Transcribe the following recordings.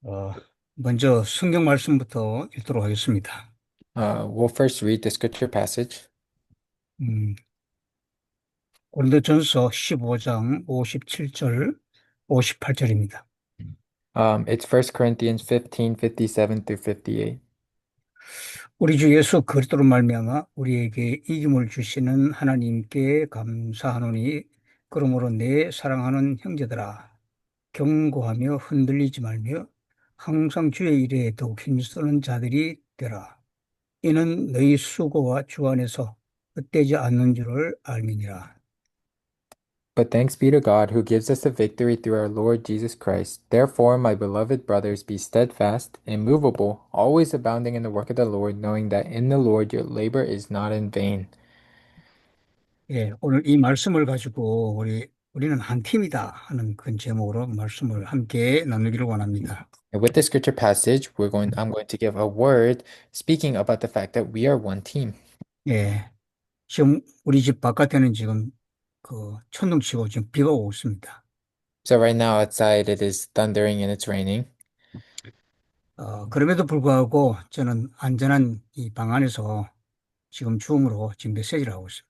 어, 먼저 성경 말씀부터 읽도록 하겠습니다. We'll first read the scripture passage. 음, 고린도전서 15장 57절, 58절입니다. It's First Corinthians 15, 57 through 58. 우리 주 예수 그리스도로 말미암아 우리에게 이김을 주시는 하나님께 감사하노니 그러므로 내 사랑하는 형제들아 경고하며 흔들리지 말며 항상 주의 일에 더욱 힘쓰는 자들이 되라. 이는 너희 수고와 주 안에서 헛되지 않는 줄을 알미니라. But thanks be to God who gives us the victory through our Lord Jesus Christ. Therefore, my beloved brothers, be steadfast, immovable, always abounding in the work of the Lord, knowing that in the Lord your labor is not in vain. 예, 오늘 이 말씀을 가지고 우리는 한 팀이다 하는 그 제목으로 말씀을 함께 나누기를 원합니다. And with the scripture passage, I'm going to give a word speaking about the fact that we are one team. 예, 지금 우리 집 바깥에는 지금 그 천둥치고 지금 비가 오고 있습니다. So right now outside it is thundering and it's raining. 그럼에도 불구하고 저는 안전한 이 방 안에서 지금 줌으로 지금 메시지를 하고 있습니다.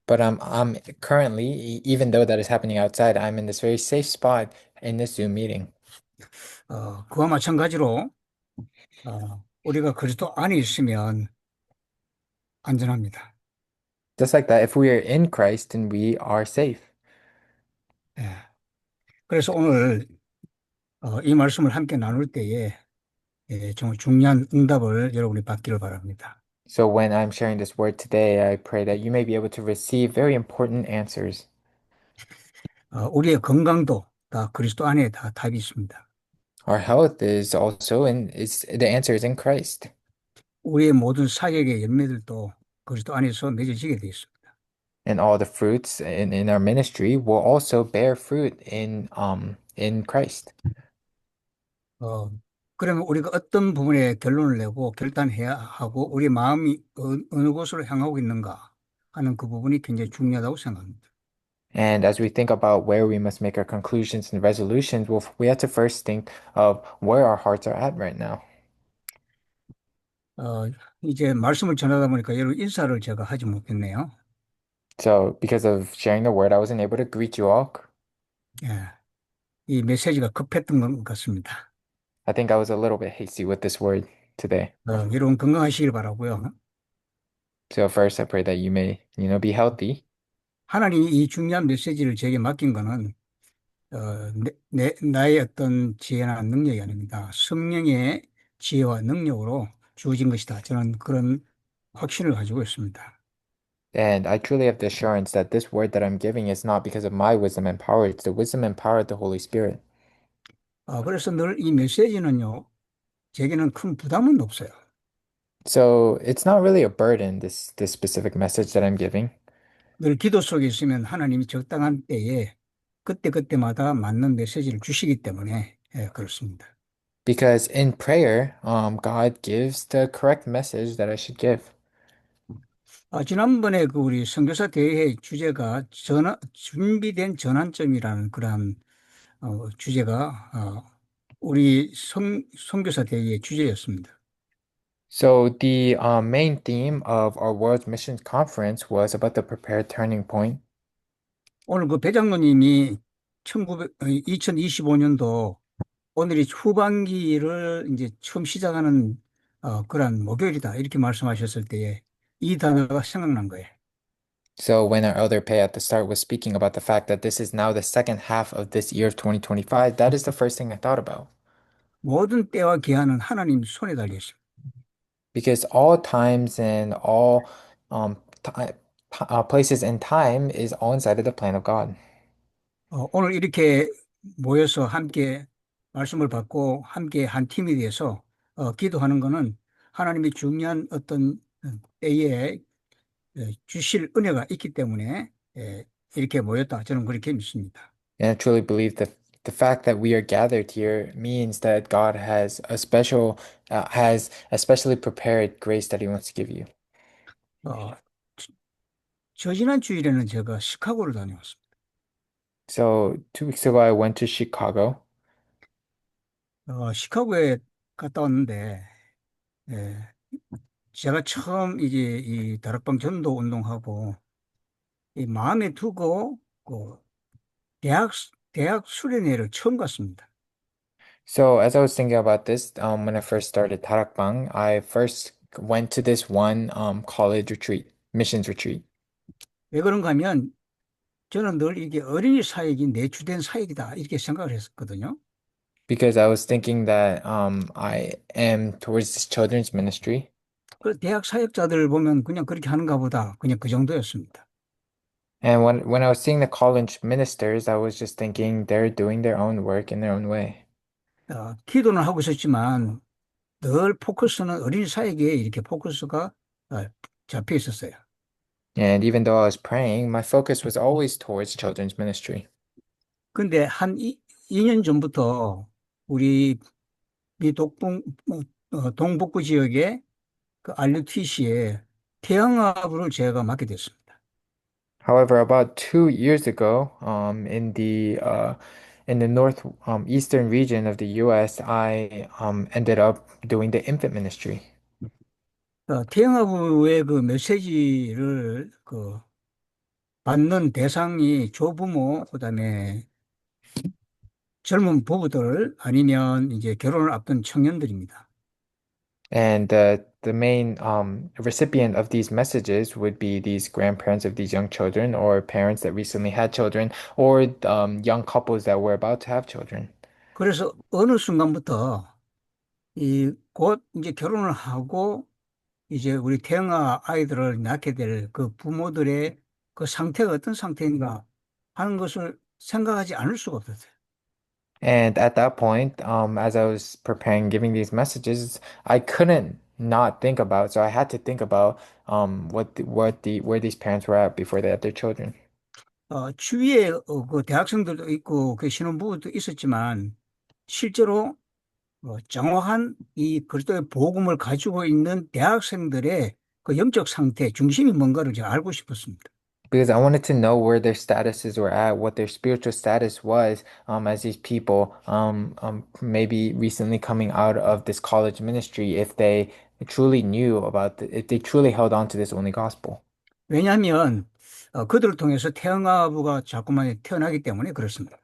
But I'm currently, even though that is happening outside, I'm in this very safe spot in this Zoom meeting. 그와 마찬가지로 우리가 그리스도 안에 있으면 안전합니다. Just like that, if we are in Christ, then we are safe. 예, 그래서 오늘 이 말씀을 함께 나눌 때에 정말 중요한 응답을 여러분이 받기를 바랍니다. So when I'm sharing this word today, I pray that you may be able to receive very important answers. 우리의 건강도 다 그리스도 안에 다 답이 있습니다. Our health is also the answer is in Christ. 우리의 모든 사역의 열매들도 그리스도 안에서 맺어지게 되어 있습니다. And all the fruits in our ministry will also bear fruit in Christ. 어, 그러면 우리가 어떤 부분에 결론을 내고 결단해야 하고 우리 마음이 어느 곳으로 향하고 있는가 하는 그 부분이 굉장히 중요하다고 생각합니다. And as we think about where we must make our conclusions and resolutions, we have to first think of where our hearts are at right now. 어, 이제 말씀을 전하다 보니까 여러분 인사를 제가 하지 못했네요. So, because of sharing the word, I wasn't able to greet you all. 예, 이 메시지가 급했던 것 같습니다. I think I was a little bit hasty with this word today. 여러분 건강하시길 바라고요. So, first, I pray that you may, be healthy. 하나님이 이 중요한 메시지를 제게 맡긴 거는 나의 어떤 지혜나 능력이 아닙니다. 성령의 지혜와 능력으로 주어진 것이다. 저는 그런 확신을 가지고 있습니다. And I truly have the assurance that this word that I'm giving is not because of my wisdom and power, it's the wisdom and power of the Holy Spirit. 그래서 늘 이 메시지는요, 제게는 큰 부담은 없어요. So, it's not really a burden, this specific message that I'm giving. 늘 기도 속에 있으면 하나님이 적당한 때에 그때그때마다 맞는 메시지를 주시기 때문에 그렇습니다. Because in prayer, God gives the correct message that I should give. 지난번에 그 우리 선교사 대회 주제가 준비된 전환점이라는 그러한 주제가 우리 선교사 대회의 주제였습니다. So the main theme of our World Missions Conference was about the prepared turning point. 오늘 그 배장로님이 2025년도 오늘이 후반기를 이제 처음 시작하는 그런 목요일이다 이렇게 말씀하셨을 때에 이 단어가 생각난 거예요. So when our elder Pei at the start was speaking about the fact that this is now the second half of this year of 2025, that is the first thing I thought about. 모든 때와 기한은 하나님 손에 달려 있습니다. Because all times and all places and time is all inside of the plan of God. 오늘 이렇게 모여서 함께 말씀을 받고 함께 한 팀이 돼서 기도하는 것은 하나님의 중요한 어떤 때에 주실 은혜가 있기 때문에 이렇게 모였다. 저는 그렇게 믿습니다. And I truly believe that the fact that we are gathered here means that God has a specially prepared grace that He wants to give you. 어, 저 지난 주일에는 제가 시카고를 다녀왔습니다. So 2 weeks ago, I went to Chicago. 시카고에 갔다 왔는데, 예, 제가 처음 이제 이 다락방 전도 운동하고, 이 마음에 두고, 그, 대학, 대학 수련회를 처음 갔습니다. So as I was thinking about this, when I first started Tarakbang, I first went to this one college retreat, missions retreat, 왜 그런가 하면, 저는 늘 이게 어린이 사역이 내 주된 사역이다, 이렇게 생각을 했었거든요. because I was thinking that I am towards this children's ministry. 그 대학 사역자들 보면 그냥 그렇게 하는가 보다. 그냥 그 정도였습니다. And when I was seeing the college ministers, I was just thinking they're doing their own work in their own way. 기도는 하고 있었지만 늘 포커스는 어린이 사역에 이렇게 포커스가 어, 잡혀 있었어요. And even though I was praying, my focus was always towards children's ministry. 근데 2년 전부터 우리 미 동북부 지역의 그 RUTC에 태양화부를 제가 맡게 됐습니다. However, about 2 years ago, in the north eastern region of the U.S., I ended up doing the infant ministry. 태양화부의 그 메시지를 그 받는 대상이 조부모, 그다음에 젊은 부부들 아니면 이제 결혼을 앞둔 청년들입니다. And the main recipient of these messages would be these grandparents of these young children, or parents that recently had children, or young couples that were about to have children. 그래서 어느 순간부터 이 곧 이제 결혼을 하고 이제 우리 태영아 아이들을 낳게 될 그 부모들의 그 상태가 어떤 상태인가 하는 것을 생각하지 않을 수가 없었어요. And at that point, as I was preparing, giving these messages, I couldn't not think about. So I had to think about where these parents were at before they had their children. 주위에 그 대학생들도 있고 그 신혼부부도 있었지만 실제로 정확한 이 그리스도의 복음을 가지고 있는 대학생들의 그 영적 상태, 중심이 뭔가를 제가 알고 싶었습니다. Because I wanted to know where their statuses were at, what their spiritual status was, as these people, maybe recently coming out of this college ministry, if they truly knew if they truly held on to this only gospel. 왜냐하면 그들을 통해서 태영아부가 자꾸만 태어나기 때문에 그렇습니다.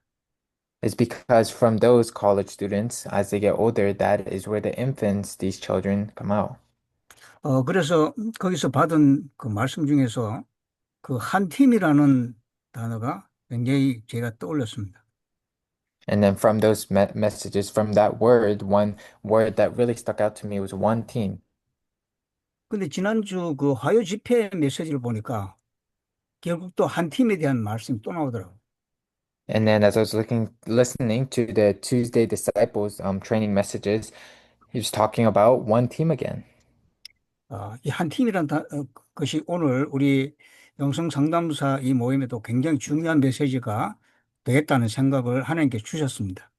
It's because from those college students, as they get older, that is where the infants, these children, come out. 그래서 거기서 받은 그 말씀 중에서 그 한 팀이라는 단어가 굉장히 제가 떠올렸습니다. And then from those messages, from that word, one word that really stuck out to me was one team. 근데 지난주 그 화요 집회 메시지를 보니까 결국 또 한 팀에 대한 말씀이 또 나오더라고요. And then as I was listening to the Tuesday Disciples training messages, he was talking about one team again. 이 한 팀이란 것이 오늘 우리 영성 상담사 이 모임에도 굉장히 중요한 메시지가 되겠다는 생각을 하나님께 주셨습니다.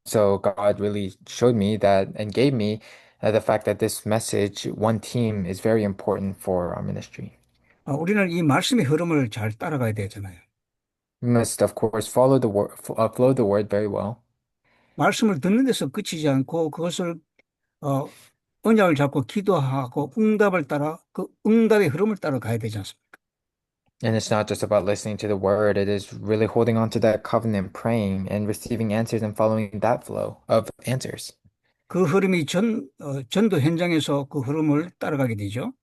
So God really showed me that and gave me the fact that this message, one team, is very important for our ministry. 우리는 이 말씀의 흐름을 잘 따라가야 되잖아요. We must, of course, follow the word, flow the word very well. 말씀을 듣는 데서 그치지 않고 그것을 어, 언약을 잡고 기도하고 응답을 따라 그 응답의 흐름을 따라 가야 되지 않습니까? And it's not just about listening to the word, it is really holding on to that covenant, praying and receiving answers and following that flow of answers. 그 흐름이 전도 현장에서 그 흐름을 따라가게 되죠.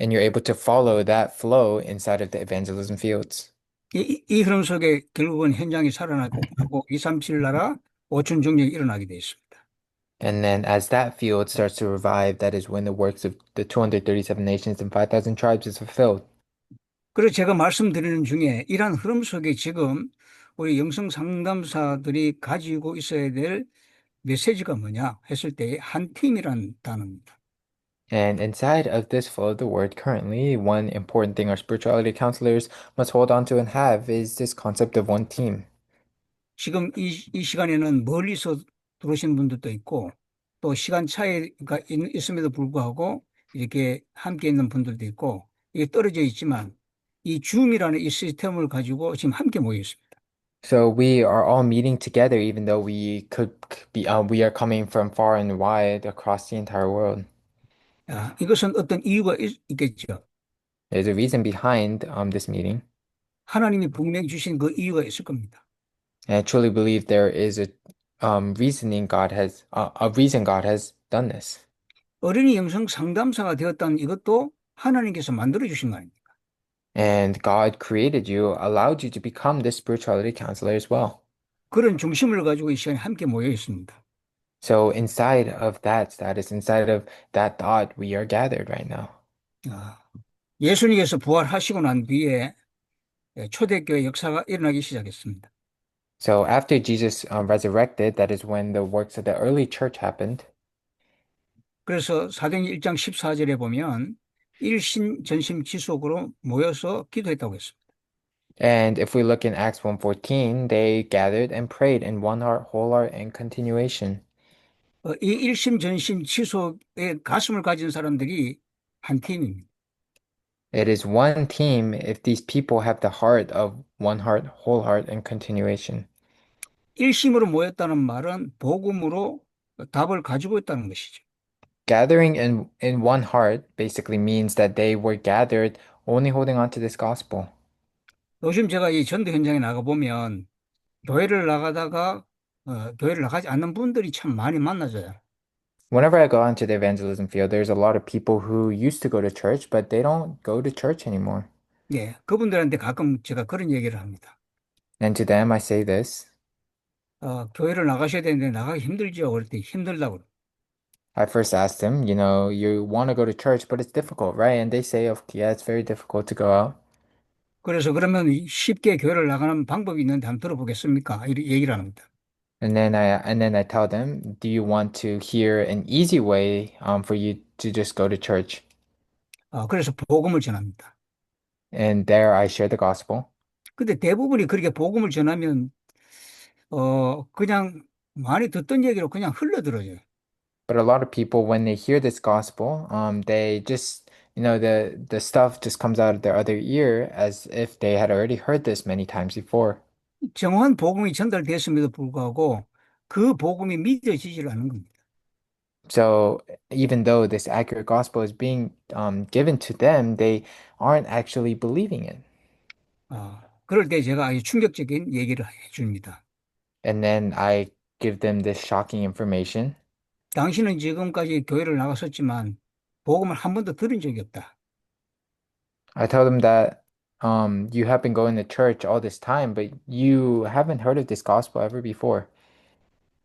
And you're able to follow that flow inside of the evangelism fields. 이 흐름 속에 결국은 현장이 살아나고 하고 237 나라 5천 종족이 일어나게 되어 있습니다. And then as that field starts to revive, that is when the works of the 237 nations and 5,000 tribes is fulfilled. 그래서 제가 말씀드리는 중에 이러한 흐름 속에 지금 우리 영성 상담사들이 가지고 있어야 될 메시지가 뭐냐 했을 때 한 팀이라는 단어입니다. And inside of this flow of the word, currently, one important thing our spirituality counselors must hold on to and have is this concept of one team. 지금 이 시간에는 멀리서 들어오신 분들도 있고 또 시간 차이가 있음에도 불구하고 이렇게 함께 있는 분들도 있고 이게 떨어져 있지만 이 줌이라는 이 시스템을 가지고 지금 함께 모여 있습니다. So we are all meeting together, even though we are coming from far and wide across the entire world. 이것은 어떤 이유가 있겠죠. There's a reason behind this meeting. 하나님이 분명히 주신 그 이유가 있을 겁니다. And I truly believe there is a reason God has done this. 어린이 영성 상담사가 되었다는 이것도 하나님께서 만들어 주신 거 아닙니까? And God created you, allowed you to become this spirituality counselor as well. 그런 중심을 가지고 이 시간에 함께 모여 있습니다. So inside of that status, inside of that thought, we are gathered right now. 아, 예수님께서 부활하시고 난 뒤에 초대교회 역사가 일어나기 시작했습니다. So after Jesus resurrected, that is when the works of the early church happened. 그래서 사도행 1장 14절에 보면 일심 전심 지속으로 모여서 기도했다고 했습니다. And if we look in Acts 1:14, they gathered and prayed in one heart, whole heart, and continuation. 이 일심 전심 지속의 가슴을 가진 사람들이 한 팀입니다. It is one team if these people have the heart of one heart, whole heart, and continuation. 일심으로 모였다는 말은 복음으로 답을 가지고 있다는 것이죠. Gathering in one heart basically means that they were gathered only holding on to this gospel. 요즘 제가 이 전도 현장에 나가보면 교회를 나가다가 교회를 나가지 않는 분들이 참 많이 만나져요. Whenever I go onto the evangelism field, there's a lot of people who used to go to church, but they don't go to church anymore. 예, 그분들한테 가끔 제가 그런 얘기를 합니다. And to them, I say this. 교회를 나가셔야 되는데 나가기 힘들죠. 그럴 때 힘들다고. I first asked them, you want to go to church, but it's difficult, right? And they say, oh, yeah, it's very difficult to go out. 그래서 그러면 쉽게 교회를 나가는 방법이 있는데 한번 들어보겠습니까? 이렇게 얘기를 합니다. And then I tell them, do you want to hear an easy way for you to just go to church? 그래서 복음을 전합니다. And there I share the gospel. 근데 대부분이 그렇게 복음을 전하면 그냥 많이 듣던 얘기로 그냥 흘러들어요. But a lot of people, when they hear this gospel, they just, the stuff just comes out of their other ear as if they had already heard this many times before. 정확한 복음이 전달됐음에도 불구하고 그 복음이 믿어지질 않는 겁니다. So even though this accurate gospel is being given to them, they aren't actually believing it. 그럴 때 제가 아주 충격적인 얘기를 해줍니다. And then I give them this shocking information. 당신은 지금까지 교회를 나갔었지만 복음을 한 번도 들은 적이 없다. I tell them that you have been going to church all this time, but you haven't heard of this gospel ever before.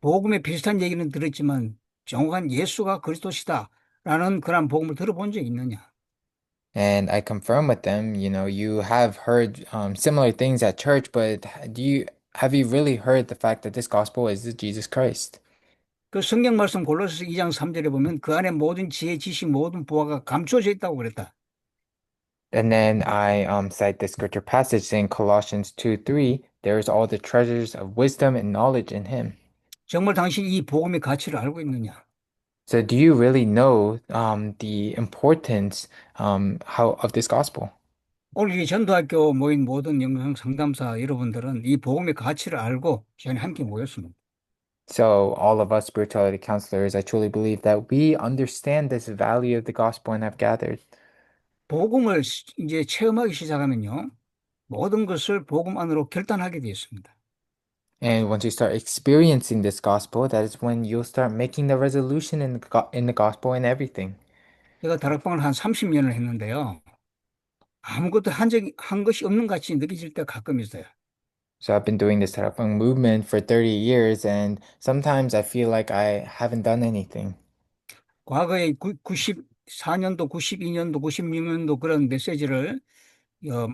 복음에 비슷한 얘기는 들었지만 정확한 예수가 그리스도시다라는 그런 복음을 들어본 적이 있느냐? And I confirm with them, you have heard similar things at church, but have you really heard the fact that this gospel is Jesus Christ? 그 성경 말씀 골로새서 2장 3절에 보면 그 안에 모든 지혜, 지식, 모든 보화가 감춰져 있다고 그랬다. And then I cite the scripture passage in Colossians 2:3, there is all the treasures of wisdom and knowledge in him. 정말 당신이 이 복음의 가치를 알고 있느냐? So do you really know the importance how of this gospel? 오늘 이 전도학교 모인 모든 영상 상담사 여러분들은 이 복음의 가치를 알고 저희 함께 모였습니다. So all of us spirituality counselors, I truly believe that we understand this value of the gospel and have gathered. 복음을 이제 체험하기 시작하면요. 모든 것을 복음 안으로 결단하게 되어 있습니다. And once you start experiencing this gospel, that is when you'll start making the resolution in the gospel and everything. 제가 다락방을 한 30년을 했는데요. 아무것도 한 것이 없는 같이 느껴질 때가 가끔 있어요. So I've been doing this Terraform movement for 30 years, and sometimes I feel like I haven't done anything. 과거에 94년도, 92년도, 96년도 그런 메시지를 어,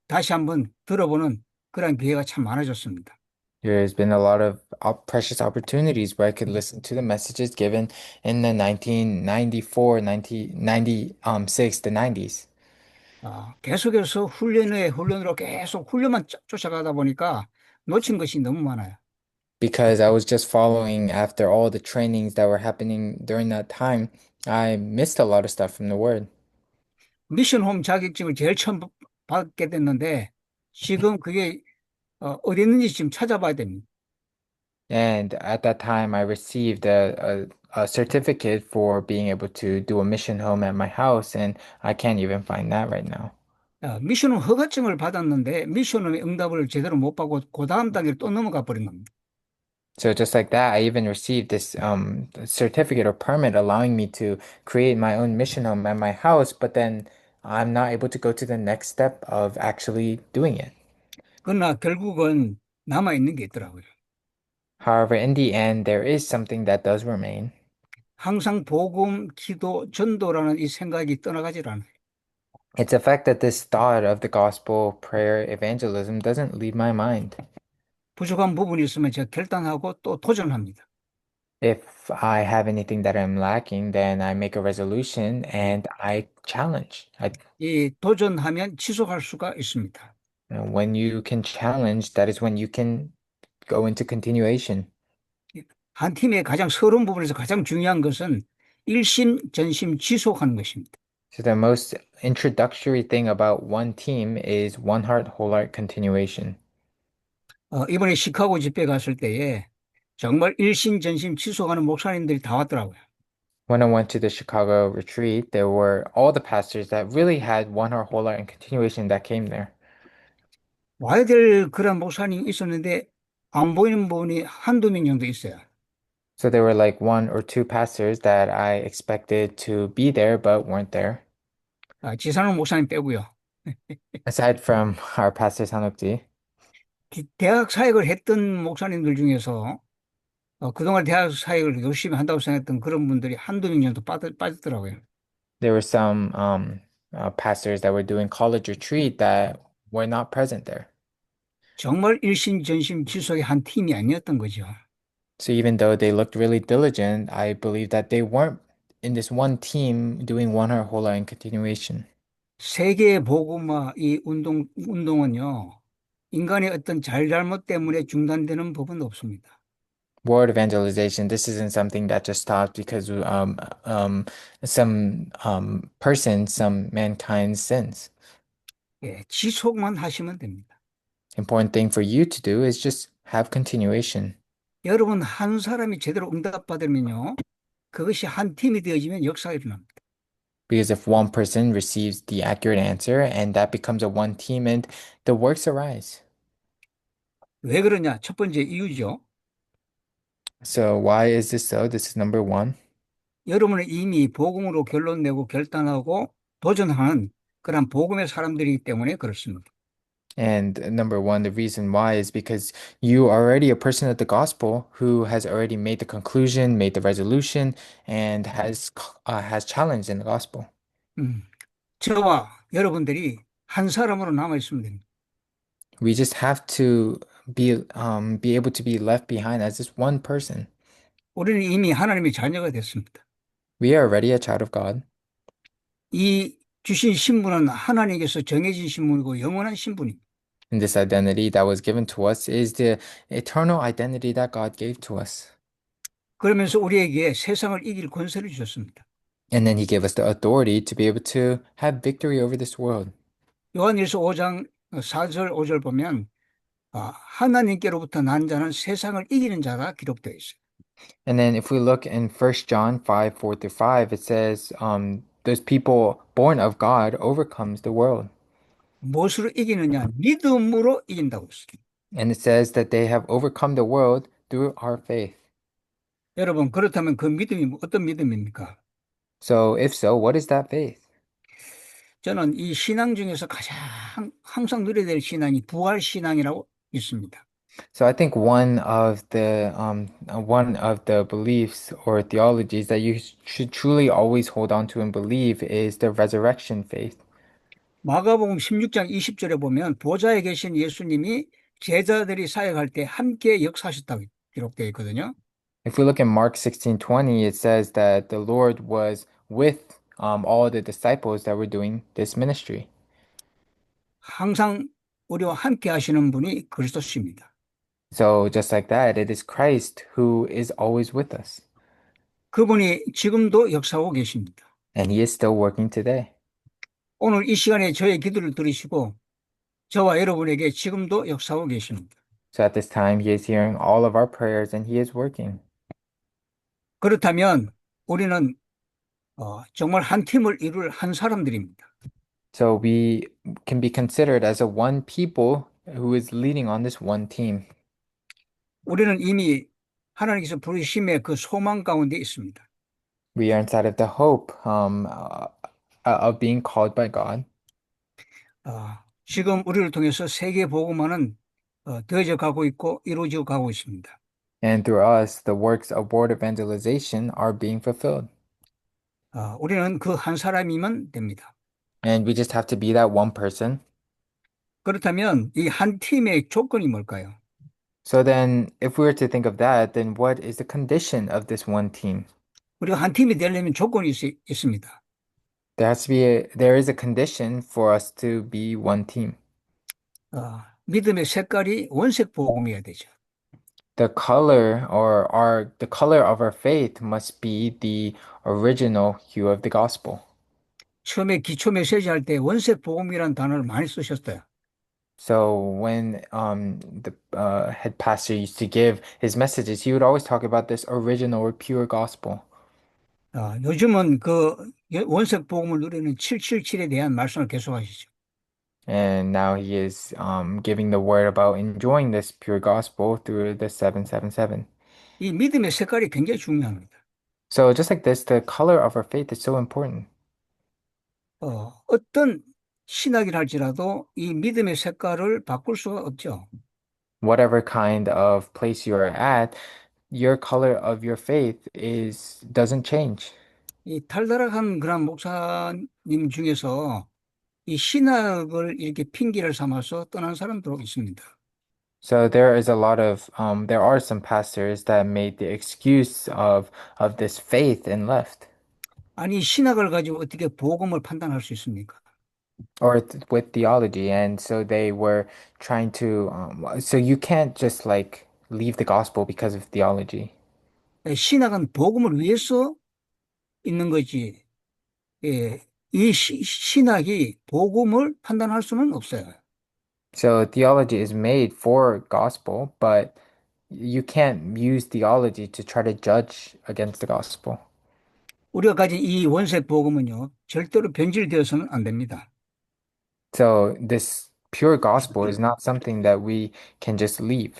다시 한번 들어보는 그런 기회가 참 많아졌습니다. There's been a lot of precious opportunities where I could listen to the messages given in the 1994, 1996, the 90s. 계속해서 훈련으로 계속 훈련만 쫓아가다 보니까 놓친 것이 너무 많아요. Because I was just following after all the trainings that were happening during that time, I missed a lot of stuff from the word. 미션 홈 자격증을 제일 처음 받게 됐는데 지금 그게 어디 있는지 지금 찾아봐야 됩니다. And at that time, I received a certificate for being able to do a mission home at my house, and I can't even find that right now. 미션은 허가증을 받았는데 미션의 응답을 제대로 못 받고 그 다음 단계로 또 넘어가 버린 겁니다. So just like that, I even received this certificate or permit allowing me to create my own mission home at my house, but then I'm not able to go to the next step of actually doing it. 그러나 결국은 남아 있는 게 있더라고요. However, in the end, there is something that does remain. 항상 복음, 기도, 전도라는 이 생각이 떠나가질 않아요. It's the fact that this thought of the gospel, prayer, evangelism doesn't leave my mind. 부족한 부분이 있으면 제가 결단하고 또 도전합니다. If I have anything that I'm lacking, then I make a resolution and I challenge. 이 도전하면 지속할 수가 있습니다. When you can challenge, that is when you can go into continuation. 한 팀의 가장 서러운 부분에서 가장 중요한 것은 일심, 전심, 지속하는 것입니다. So the most introductory thing about one team is one heart, whole heart continuation. 이번에 시카고 집회 갔을 때에 정말 일심, 전심, 지속하는 목사님들이 다 왔더라고요. When I went to the Chicago retreat, there were all the pastors that really had one heart, whole heart, and continuation that came there. 와야 될 그런 목사님이 있었는데 안 보이는 분이 한두 명 정도 있어요. So there were like one or two pastors that I expected to be there but weren't there. 지산호 목사님 빼고요. Aside from our pastor Sanokji, 대학 사역을 했던 목사님들 중에서 그동안 대학 사역을 열심히 한다고 생각했던 그런 분들이 한두 명 정도 빠졌더라고요. there were some pastors that were doing college retreat that were not present there. 정말 일심전심 지속의 한 팀이 아니었던 거죠. So even though they looked really diligent, I believe that they weren't in this one team doing one heart, whole heart, and continuation. 세계 복음화 이 운동은요, 인간의 어떤 잘잘못 때문에 중단되는 법은 없습니다. World evangelization, this isn't something that just stopped because some person, some mankind sins. 예, 지속만 하시면 됩니다. Important thing for you to do is just have continuation. 여러분 한 사람이 제대로 응답받으면요, 그것이 한 팀이 되어지면 역사가 일어납니다. Because if one person receives the accurate answer and that becomes a one team and the works arise. 왜 그러냐? 첫 번째 이유죠. So why is this so? This is number one. 여러분은 이미 복음으로 결론 내고 결단하고 도전하는 그런 복음의 사람들이기 때문에 그렇습니다. And number one, the reason why is because you are already a person of the gospel who has already made the conclusion, made the resolution, and has challenged in the gospel. 음, 저와 여러분들이 한 사람으로 남아 있으면 됩니다. We just have to be able to be left behind as just one person. 우리는 이미 하나님의 자녀가 됐습니다. We are already a child of God. 이 주신 신분은 하나님께서 정해진 신분이고 영원한 신분입니다. And this identity that was given to us is the eternal identity that God gave to us. 그러면서 우리에게 세상을 이길 권세를 주셨습니다. And then he gave us the authority to be able to have victory over this world. 요한일서 5장 4절 5절 보면 하나님께로부터 난 자는 세상을 이기는 자라 기록되어 있어요. And then if we look in First John 5, 4 through 5, it says, those people born of God overcomes the world. 무엇으로 이기느냐? 믿음으로 이긴다고 했어요. And it says that they have overcome the world through our faith. 여러분, 그렇다면 그 믿음이 어떤 믿음입니까? So if so, what is that faith? 저는 이 신앙 중에서 가장 항상 누려야 될 신앙이 부활 신앙이라고 믿습니다. So I think one of the beliefs or theologies that you should truly always hold on to and believe is the resurrection faith. 마가복음 16장 20절에 보면 보좌에 계신 예수님이 제자들이 사역할 때 함께 역사하셨다고 기록되어 있거든요. If we look in Mark 16:20, it says that the Lord was with all the disciples that were doing this ministry. 항상 우리와 함께 하시는 분이 그리스도십니다. So just like that, it is Christ who is always with us, 그분이 지금도 역사하고 계십니다. and He is still working today. 오늘 이 시간에 저의 기도를 들으시고 저와 여러분에게 지금도 역사하고 계십니다. So at this time, He is hearing all of our prayers and He is working. 그렇다면 우리는 정말 한 팀을 이룰 한 사람들입니다. So we can be considered as a one people who is leading on this one team. 우리는 이미 하나님께서 부르심의 그 소망 가운데 있습니다. We are inside of the hope of being called by God. 지금 우리를 통해서 세계 복음화는 되어져 가고 있고 이루어져 가고 있습니다. And through us, the works of word evangelization are being fulfilled. 우리는 그 한 사람이면 됩니다. And we just have to be that one person. 그렇다면 이 한 팀의 조건이 뭘까요? So then, if we were to think of that, then what is the condition of this one team? 우리가 한 팀이 되려면 조건이 있습니다. There is a condition for us to be one team. 믿음의 색깔이 원색 복음이어야 되죠. The color of our faith must be the original hue of the gospel. 처음에 기초 메시지 할 때 원색 복음이라는 단어를 많이 쓰셨어요. So when the head pastor used to give his messages, he would always talk about this original or pure gospel. 요즘은 그 원색 복음을 누리는 777에 대한 말씀을 계속하시죠. And now he is giving the word about enjoying this pure gospel through the 777. 이 믿음의 색깔이 굉장히 중요합니다. So just like this, the color of our faith is so important. 어떤 신학이라 할지라도 이 믿음의 색깔을 바꿀 수가 없죠. Whatever kind of place you are at, your color of your faith is doesn't change. 이 탈다락한 그런 목사님 중에서 이 신학을 이렇게 핑계를 삼아서 떠난 사람도 있습니다. So there are some pastors that made the excuse of this faith and left, 아니, 신학을 가지고 어떻게 복음을 판단할 수 있습니까? with theology, and so they were trying to. So you can't just like leave the gospel because of theology. 신학은 복음을 위해서 있는 거지. 예, 이 신학이 복음을 판단할 수는 없어요. So theology is made for gospel, but you can't use theology to try to judge against the gospel. 우리가 가진 이 원색 복음은요, 절대로 변질되어서는 안 됩니다. So this pure gospel is not something that we can just leave.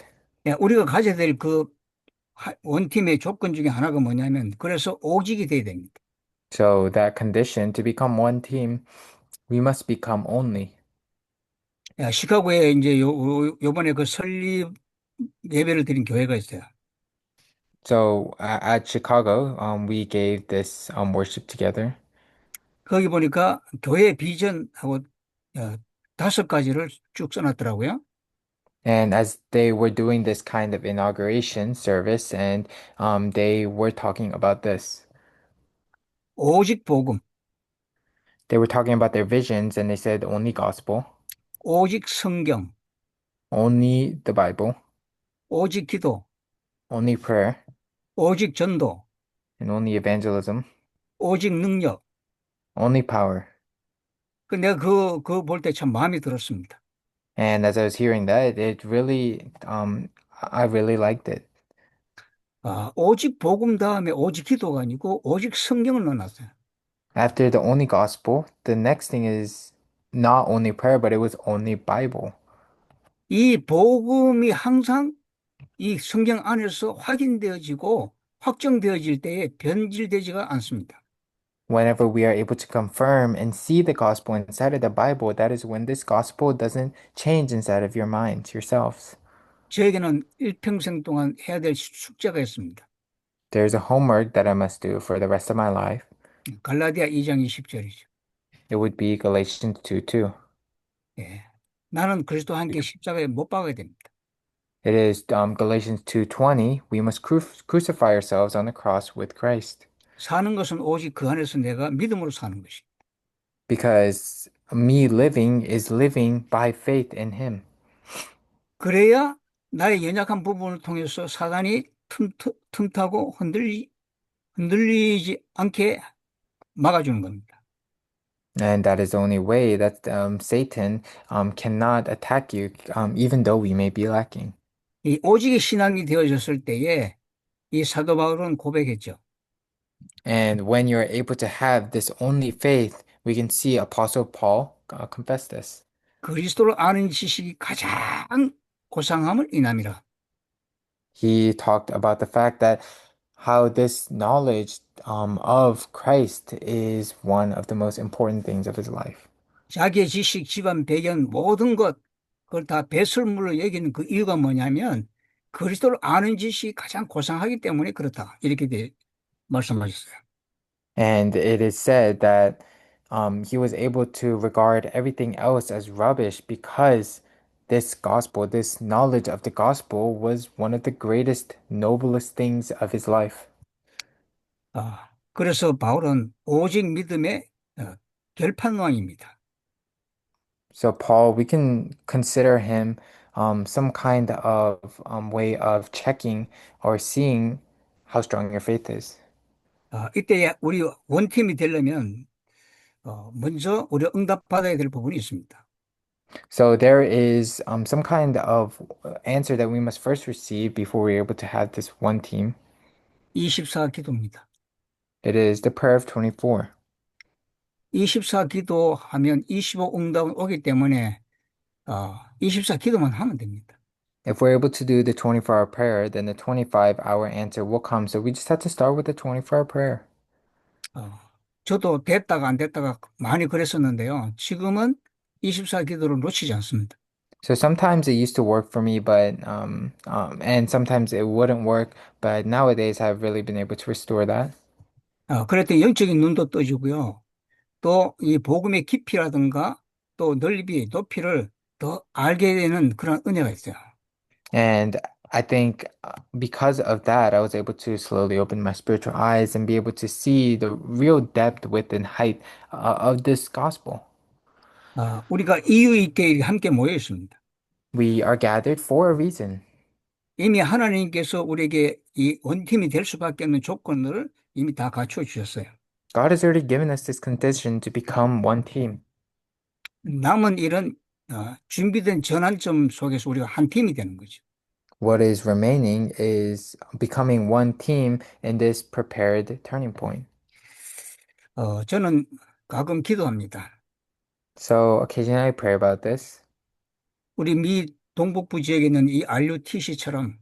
예, 우리가 가져야 될 그 원팀의 조건 중에 하나가 뭐냐면, 그래서 오직이 돼야 됩니다. So that condition to become one team, we must become only. 야, 시카고에 이제 요번에 그 설립 예배를 드린 교회가 있어요. So at Chicago, we gave this worship together, 거기 보니까 교회 비전하고 어, 5가지를 쭉 써놨더라고요. and as they were doing this kind of inauguration service, and they were talking about this. 오직 복음, They were talking about their visions, and they said only gospel, 오직 성경, only the Bible, 오직 기도, only prayer, 오직 전도, and only evangelism, 오직 능력. only power. 내가 그거 볼 때 참 마음이 들었습니다. And as I was hearing that, I really liked it. 오직 복음 다음에 오직 기도가 아니고 오직 성경을 넣어놨어요. After the only gospel, the next thing is not only prayer, but it was only Bible. 이 복음이 항상 이 성경 안에서 확인되어지고 확정되어질 때에 변질되지가 않습니다. Whenever we are able to confirm and see the gospel inside of the Bible, that is when this gospel doesn't change inside of your minds, yourselves. 저에게는 일평생 동안 해야 될 숙제가 있습니다. There's a homework that I must do for the rest of my life. 갈라디아 2장 20절이죠. It would be Galatians 2:2. 예. 나는 그리스도와 함께 십자가에 못 박아야 됩니다. It is Galatians 2:20. We must crucify ourselves on the cross with Christ. 사는 것은 오직 그 안에서 내가 믿음으로 사는 것이. Because me living is living by faith in Him. 그래야 나의 연약한 부분을 통해서 사단이 틈타고 흔들리지 않게 막아주는 겁니다. And that is the only way that Satan cannot attack you, even though we may be lacking. 이 오직의 신앙이 되어졌을 때에 이 사도 바울은 고백했죠. And when you're able to have this only faith, we can see Apostle Paul confess this. 그리스도를 아는 지식이 가장 고상함을 인함이라. He talked about the fact that how this knowledge of Christ is one of the most important things of his life. 자기의 지식, 집안, 배경, 모든 것, 그걸 다 배설물로 여기는 그 이유가 뭐냐면 그리스도를 아는 지식이 가장 고상하기 때문에 그렇다. 이렇게 말씀하셨어요. And it is said that he was able to regard everything else as rubbish because this gospel, this knowledge of the gospel, was one of the greatest, noblest things of his life. 그래서 바울은 오직 믿음의 결판왕입니다. So, Paul, we can consider him some kind of way of checking or seeing how strong your faith is. 이때 우리 원팀이 되려면 먼저 우리가 응답받아야 될 부분이 있습니다. So, there is some kind of answer that we must first receive before we're able to have this one team. 24 기도입니다. It is the prayer of 24. 24 기도하면 25 응답은 오기 때문에 24 기도만 하면 됩니다. If we're able to do the 24-hour prayer, then the 25-hour answer will come. So, we just have to start with the 24-hour prayer. 어, 저도 됐다가 안 됐다가 많이 그랬었는데요. 지금은 24 기도를 놓치지 않습니다. So sometimes it used to work for me, but and sometimes it wouldn't work. But nowadays, I've really been able to restore that. 그랬더니 영적인 눈도 떠지고요. 또 이 복음의 깊이라든가 또 넓이, 높이를 더 알게 되는 그런 은혜가 있어요. And I think because of that, I was able to slowly open my spiritual eyes and be able to see the real depth, width, and height of this gospel. 우리가 이유 있게 함께 모여 있습니다. We are gathered for a reason. 이미 하나님께서 우리에게 이 원팀이 될 수밖에 없는 조건을 이미 다 갖추어 주셨어요. God has already given us this condition to become one team. 남은 일은 준비된 전환점 속에서 우리가 한 팀이 되는 거죠. What is remaining is becoming one team in this prepared turning point. 저는 가끔 기도합니다. So occasionally I pray about this. 우리 미 동북부 지역에 있는 이 RUTC처럼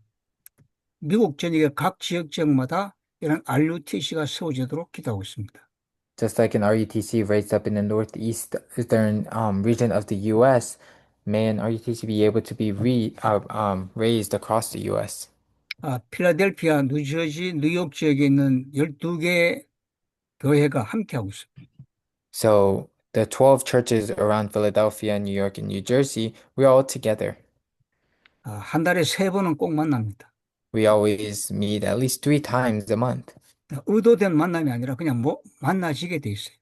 미국 전역의 각 지역마다 이런 RUTC가 세워지도록 기도하고 있습니다. Just like an RUTC raised up in the northeastern region of the U.S., may an RUTC be able to be raised across the U.S. 필라델피아, 뉴저지, 뉴욕 지역에 있는 12개 교회가 함께하고 있습니다. So the 12 churches around Philadelphia, New York, and New Jersey, we're all together. 한 달에 3번은 꼭 만납니다. We always meet at least 3 times a month. 의도된 만남이 아니라 그냥 만나지게 돼 있어요.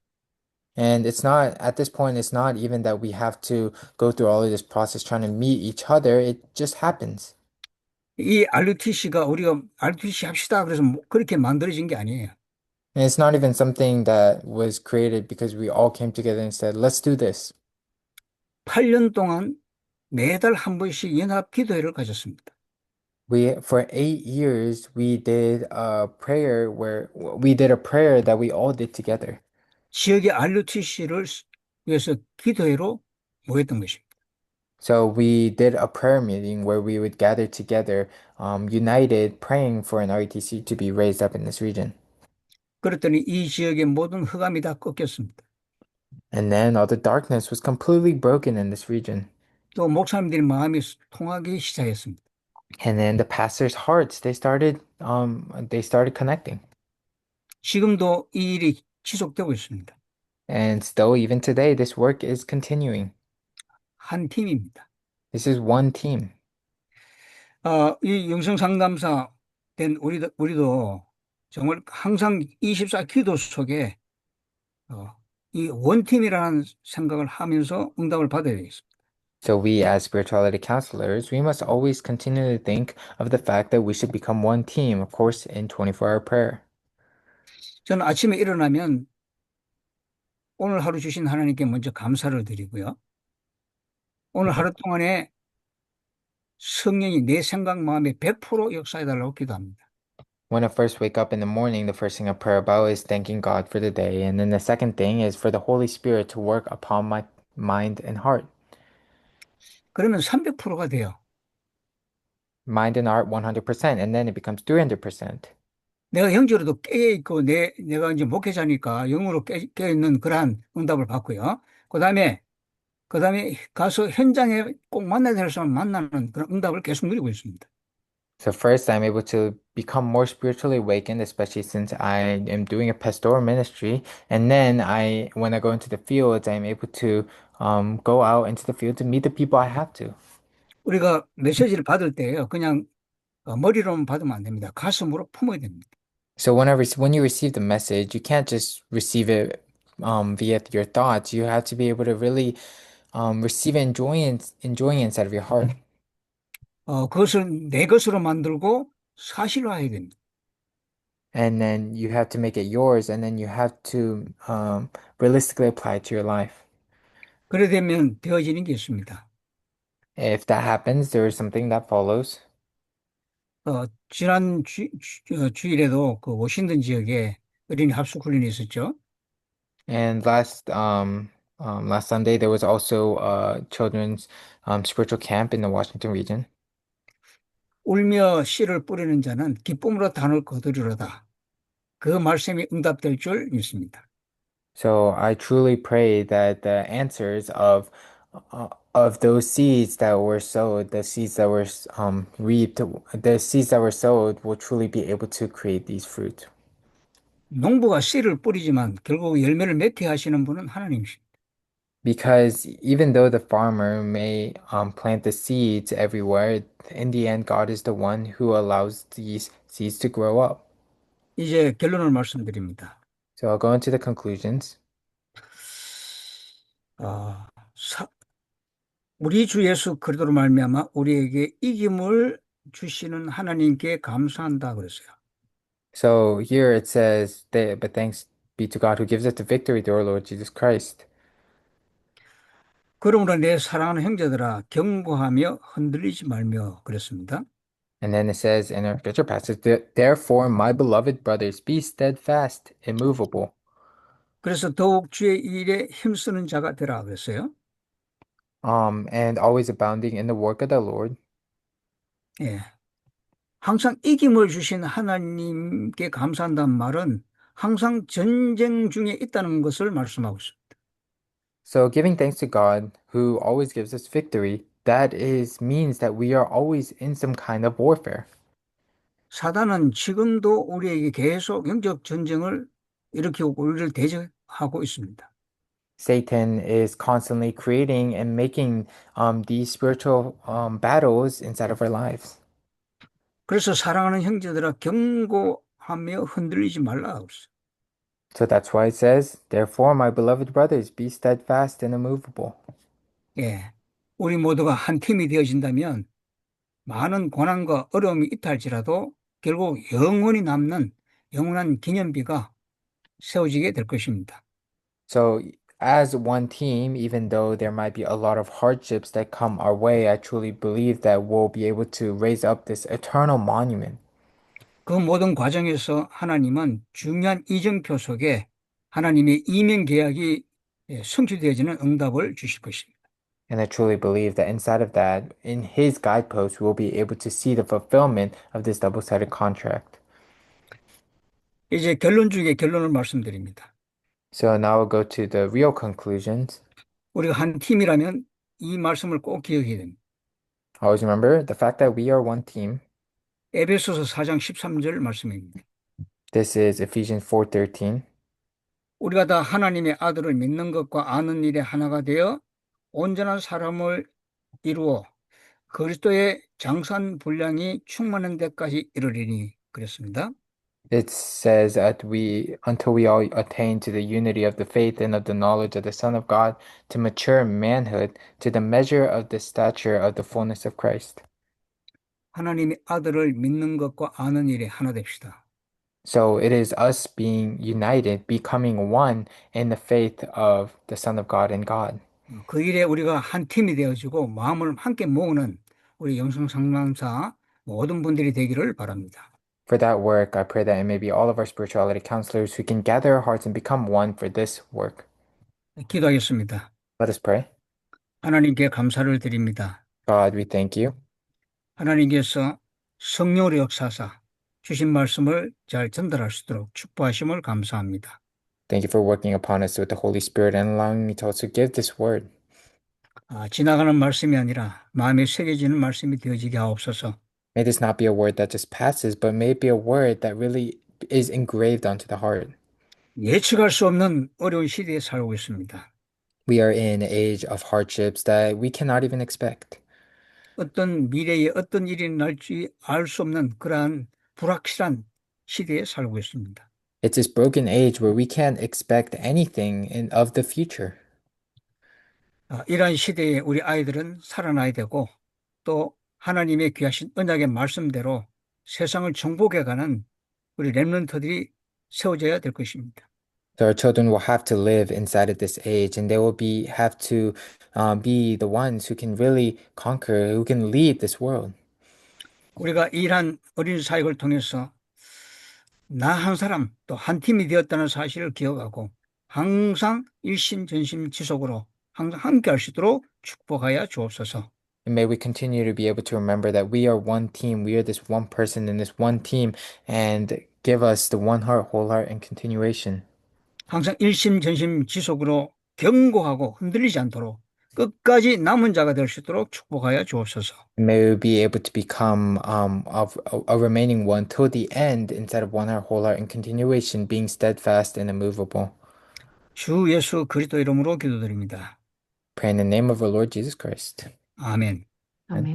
And it's not, at this point, it's not even that we have to go through all of this process trying to meet each other. It just happens. 이 RUTC가 우리가 RUTC 합시다 그래서 그렇게 만들어진 게 아니에요. And it's not even something that was created because we all came together and said, let's do this. 8년 동안 매달 한 번씩 연합 기도회를 가졌습니다. For 8 years, we did a prayer where we did a prayer that we all did together. 지역의 RUTC를 위해서 기도회로 모였던 것입니다. So we did a prayer meeting where we would gather together, united, praying for an RETC to be raised up in this region. 그랬더니 이 지역의 모든 흑암이 다 꺾였습니다. And then all the darkness was completely broken in this region. 또 목사님들의 마음이 통하기 시작했습니다. And then the pastors' hearts, they started connecting. 지금도 이 일이 지속되고 있습니다. And still, even today, this work is continuing. 한 팀입니다. This is one team. 이 영성 상담사 된 우리도 정말 항상 24 기도 속에 이 원팀이라는 생각을 하면서 응답을 받아야 되겠습니다. So we as spirituality counselors, we must always continue to think of the fact that we should become one team, of course, in 24-hour prayer. 저는 아침에 일어나면 오늘 하루 주신 하나님께 먼저 감사를 드리고요. 오늘 하루 동안에 성령이 내 생각 마음에 100% 역사해달라고 기도합니다. When I first wake up in the morning, the first thing I pray about is thanking God for the day. And then the second thing is for the Holy Spirit to work upon my mind and heart. 그러면 300%가 돼요. Mind and heart 100%. And then it becomes 300%. 내가 영적으로도 깨어있고, 내가 이제 목회자니까 영으로 깨어있는 그러한 응답을 받고요. 그 다음에, 가서 현장에 꼭 만나야 될 사람 만나는 그런 응답을 계속 누리고 있습니다. So first, I'm able to become more spiritually awakened, especially since I am doing a pastoral ministry. And then when I go into the fields, I'm able to go out into the field to meet the people I have to. 우리가 메시지를 받을 때요, 그냥 머리로만 받으면 안 됩니다. 가슴으로 품어야 됩니다. So when you receive the message, you can't just receive it via your thoughts. You have to be able to really receive it, enjoying it inside of your heart. 그것을 내 것으로 만들고 사실화해야 됩니다. And then you have to make it yours, and then you have to realistically apply it to your life. 그래 되면 되어지는 게 있습니다. If that happens, there is something that follows. 지난 주일에도 그 워싱턴 지역에 어린이 합숙 훈련이 있었죠. And last Sunday, there was also a children's spiritual camp in the Washington region. 울며 씨를 뿌리는 자는 기쁨으로 단을 거두리로다. 그 말씀이 응답될 줄 믿습니다. So I truly pray that the answers of those seeds that were sowed, the seeds that were reaped, the seeds that were sowed will truly be able to create these fruits. 농부가 씨를 뿌리지만 결국 열매를 맺게 하시는 분은 하나님이십니다. Because even though the farmer may plant the seeds everywhere, in the end, God is the one who allows these seeds to grow up. 이제 결론을 말씀드립니다. So I'll go into the conclusions. 아, 우리 주 예수 그리스도로 말미암아 우리에게 이김을 주시는 하나님께 감사한다 그랬어요. So here it says that, but thanks be to God who gives us the victory through our Lord Jesus Christ. 그러므로 내 사랑하는 형제들아 경고하며 흔들리지 말며 그랬습니다. And then it says in our scripture passage, therefore, my beloved brothers, be steadfast, immovable, 그래서 더욱 주의 일에 힘쓰는 자가 되라 그랬어요. and always abounding in the work of the Lord. 예. 항상 이김을 주신 하나님께 감사한다는 말은 항상 전쟁 중에 있다는 것을 말씀하고 있습니다. So giving thanks to God who always gives us victory, that is means that we are always in some kind of warfare. 사단은 지금도 우리에게 계속 영적 전쟁을 일으키고 우리를 대적하고 있습니다. Satan is constantly creating and making these spiritual battles inside of our lives. 그래서 사랑하는 형제들아 경고하며 흔들리지 말라 그랬어요. So that's why it says, therefore, my beloved brothers, be steadfast and immovable. 예. 우리 모두가 한 팀이 되어진다면 많은 고난과 어려움이 있다 할지라도 결국 영원히 남는 영원한 기념비가 세워지게 될 것입니다. So, as one team, even though there might be a lot of hardships that come our way, I truly believe that we'll be able to raise up this eternal monument. 그 모든 과정에서 하나님은 중요한 이정표 속에 하나님의 이명 계약이 성취되어지는 응답을 주실 것입니다. And I truly believe that inside of that, in his guidepost, we'll be able to see the fulfillment of this double-sided contract. 이제 결론 중에 결론을 말씀드립니다. So now we'll go to the real conclusions. 우리가 한 팀이라면 이 말씀을 꼭 기억해야 됩니다. Always remember the fact that we are one team. 에베소서 4장 13절 말씀입니다. This is Ephesians 4:13. 우리가 다 하나님의 아들을 믿는 것과 아는 일에 하나가 되어 온전한 사람을 이루어 그리스도의 장산 분량이 충만한 데까지 이르리니 그랬습니다. It says that until we all attain to the unity of the faith and of the knowledge of the Son of God, to mature manhood, to the measure of the stature of the fullness of Christ. 하나님의 아들을 믿는 것과 아는 일에 하나 됩시다. So it is us being united, becoming one in the faith of the Son of God and God. 그 일에 우리가 한 팀이 되어지고 마음을 함께 모으는 우리 영성 상담사 모든 분들이 되기를 바랍니다. For that work, I pray that it may be all of our spirituality counselors who can gather our hearts and become one for this work. 기도하겠습니다. Let us pray. 하나님께 감사를 드립니다. God, we thank you. 하나님께서 성령으로 역사하사 주신 말씀을 잘 전달할 수 있도록 축복하심을 감사합니다. Thank you for working upon us with the Holy Spirit and allowing me to also give this word. 지나가는 말씀이 아니라 마음에 새겨지는 말씀이 되어지게 하옵소서. May this not be a word that just passes, but may it be a word that really is engraved onto the heart. 예측할 수 없는 어려운 시대에 살고 있습니다. We are in an age of hardships that we cannot even expect. 어떤 미래에 어떤 일이 날지 알 수 없는 그러한 불확실한 시대에 살고 있습니다. It's this broken age where we can't expect anything of the future. 이러한 시대에 우리 아이들은 살아나야 되고 또 하나님의 귀하신 언약의 말씀대로 세상을 정복해가는 우리 렘넌트들이 세워져야 될 것입니다. So our children will have to live inside of this age, and they will have to be the ones who can really conquer, who can lead this world. 우리가 이러한 어린 사역을 통해서 나 한 사람 또 한 팀이 되었다는 사실을 기억하고 항상 일심전심지속으로 항상 함께 할 수 있도록 축복하여 주옵소서. And may we continue to be able to remember that we are one team, we are this one person in this one team, and give us the one heart, whole heart, and continuation. 항상 일심전심지속으로 견고하고 흔들리지 않도록 끝까지 남은 자가 될 수 있도록 축복하여 주옵소서. May we be able to become of a remaining one till the end instead of one heart, whole heart, and continuation, being steadfast and immovable. 주 예수 그리스도 이름으로 기도드립니다. Pray in the name of our Lord Jesus Christ. 아멘. 아멘.